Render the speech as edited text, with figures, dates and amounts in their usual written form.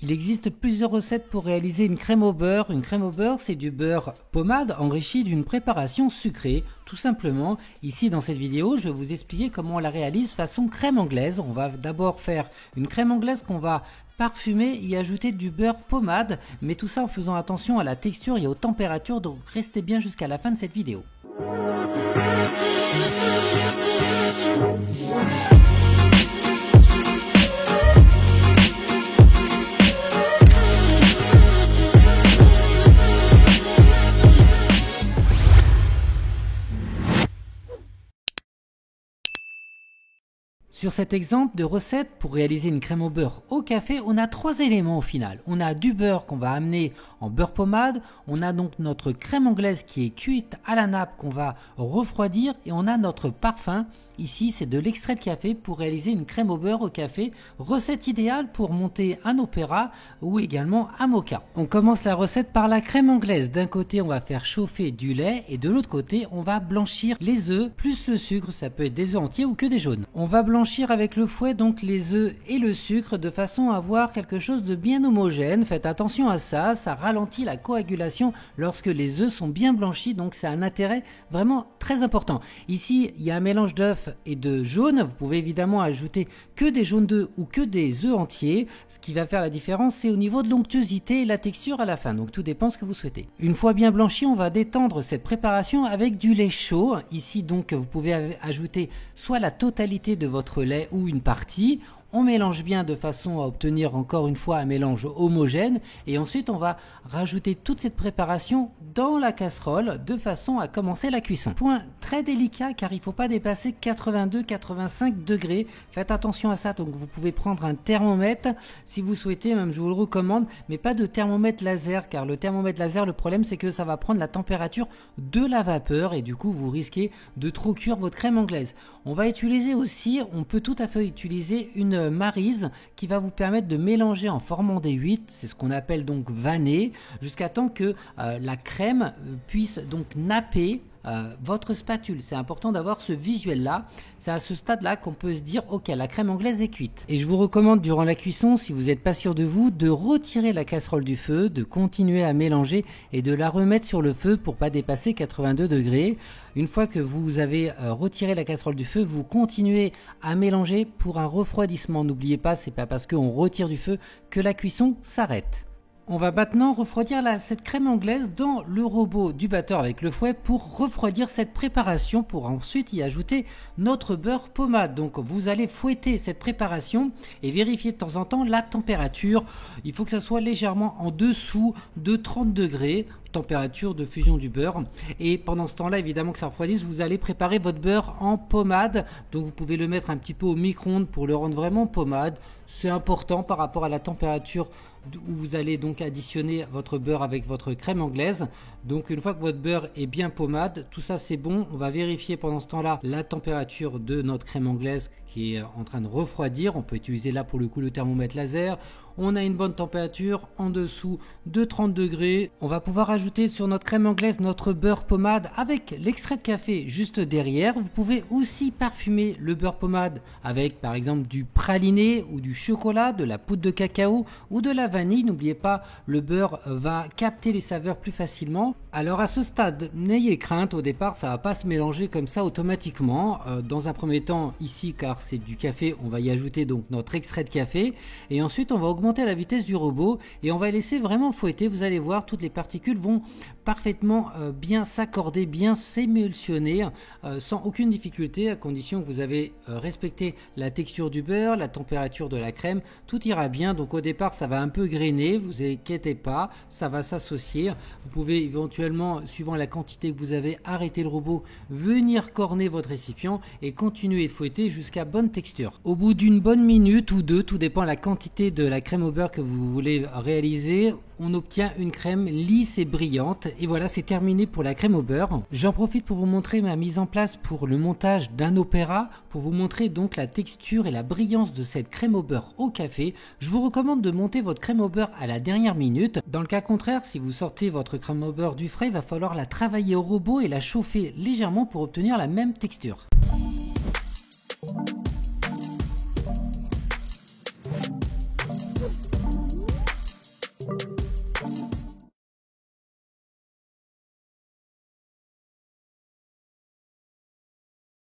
Il existe plusieurs recettes pour réaliser une crème au beurre. Une crème au beurre, c'est du beurre pommade enrichi d'une préparation sucrée. Tout simplement, ici dans cette vidéo, je vais vous expliquer comment on la réalise façon crème anglaise. On va d'abord faire une crème anglaise qu'on va parfumer, y ajouter du beurre pommade, mais tout ça en faisant attention à la texture et aux températures, donc restez bien jusqu'à la fin de cette vidéo. Sur cet exemple de recette pour réaliser une crème au beurre au café, on a 3 éléments au final. On a du beurre qu'on va amener en beurre pommade, on a donc notre crème anglaise qui est cuite à la nappe qu'on va refroidir et on a notre parfum. Ici, c'est de l'extrait de café pour réaliser une crème au beurre au café, recette idéale pour monter un opéra ou également un moka. On commence la recette par la crème anglaise. D'un côté, on va faire chauffer du lait et de l'autre côté, on va blanchir les œufs plus le sucre. Ça peut être des œufs entiers ou que des jaunes. On va blanchir avec le fouet donc les œufs et le sucre de façon à avoir quelque chose de bien homogène. Faites attention à ça, ça ralentit la coagulation lorsque les œufs sont bien blanchis, donc c'est un intérêt vraiment très important. Ici, il y a un mélange d'œufs et de jaune. Vous pouvez évidemment ajouter que des jaunes d'œufs ou que des œufs entiers. Ce qui va faire la différence, c'est au niveau de l'onctuosité et la texture à la fin. Donc tout dépend ce que vous souhaitez. Une fois bien blanchi, on va détendre cette préparation avec du lait chaud. Ici donc, vous pouvez ajouter soit la totalité de votre lait ou une partie. On mélange bien de façon à obtenir encore une fois un mélange homogène et ensuite on va rajouter toute cette préparation dans la casserole de façon à commencer la cuisson. Point très délicat car il ne faut pas dépasser 82-85 degrés. Faites attention à ça, donc vous pouvez prendre un thermomètre si vous souhaitez, même je vous le recommande, mais pas de thermomètre laser car le thermomètre laser, le problème c'est que ça va prendre la température de la vapeur et du coup vous risquez de trop cuire votre crème anglaise. On va utiliser aussi, on peut tout à fait utiliser une maryse qui va vous permettre de mélanger en formant des huîtres, c'est ce qu'on appelle donc vanner, jusqu'à temps que la crème puisse donc napper votre spatule. C'est important d'avoir ce visuel là. C'est à ce stade là qu'on peut se dire ok, la crème anglaise est cuite. Et je vous recommande durant la cuisson, si vous n'êtes pas sûr de vous, de retirer la casserole du feu, de continuer à mélanger et de la remettre sur le feu pour pas dépasser 82 degrés. Une fois que vous avez retiré la casserole du feu, vous continuez à mélanger pour un refroidissement. N'oubliez pas, c'est pas parce qu'on retire du feu que la cuisson s'arrête. On va maintenant refroidir cette crème anglaise dans le robot du batteur avec le fouet pour refroidir cette préparation pour ensuite y ajouter notre beurre pommade. Donc vous allez fouetter cette préparation et vérifier de temps en temps la température. Il faut que ça soit légèrement en dessous de 30 degrés. Température de fusion du beurre et pendant ce temps là évidemment que ça refroidisse, vous allez préparer votre beurre en pommade, donc vous pouvez le mettre un petit peu au micro-ondes pour le rendre vraiment pommade. C'est important par rapport à la température où vous allez donc additionner votre beurre avec votre crème anglaise. Donc une fois que votre beurre est bien pommade, tout ça c'est bon. On va vérifier pendant ce temps là la température de notre crème anglaise qui est en train de refroidir. On peut utiliser là pour le coup le thermomètre laser. On a une bonne température en dessous de 30 degrés. On va pouvoir ajouter sur notre crème anglaise notre beurre pommade avec l'extrait de café juste derrière. Vous pouvez aussi parfumer le beurre pommade avec par exemple du praliné ou du chocolat, de la poudre de cacao ou de la vanille. N'oubliez pas, le beurre va capter les saveurs plus facilement. Alors à ce stade, n'ayez crainte, au départ ça va pas se mélanger comme ça automatiquement. Dans un premier temps ici, car c'est du café, on va y ajouter donc notre extrait de café et ensuite on va augmenter la vitesse du robot et on va laisser vraiment fouetter. Vous allez voir, toutes les particules vont parfaitement bien s'accorder, bien s'émulsionner sans aucune difficulté, à condition que vous avez respecté la texture du beurre, la température de la crème, tout ira bien. Donc au départ ça va un peu grainer, vous inquiétez pas, ça va s'associer. Vous pouvez éventuellement, suivant la quantité que vous avez, arrêter le robot, venir corner votre récipient et continuer de fouetter jusqu'à bonne texture. Au bout d'une bonne minute ou deux, tout dépend de la quantité de la crème au beurre que vous voulez réaliser, on obtient une crème lisse et brillante. Et voilà, c'est terminé pour la crème au beurre. J'en profite pour vous montrer ma mise en place pour le montage d'un opéra, pour vous montrer donc la texture et la brillance de cette crème au beurre au café. Je vous recommande de monter votre crème au beurre à la dernière minute. Dans le cas contraire, si vous sortez votre crème au beurre du frais, il va falloir la travailler au robot et la chauffer légèrement pour obtenir la même texture.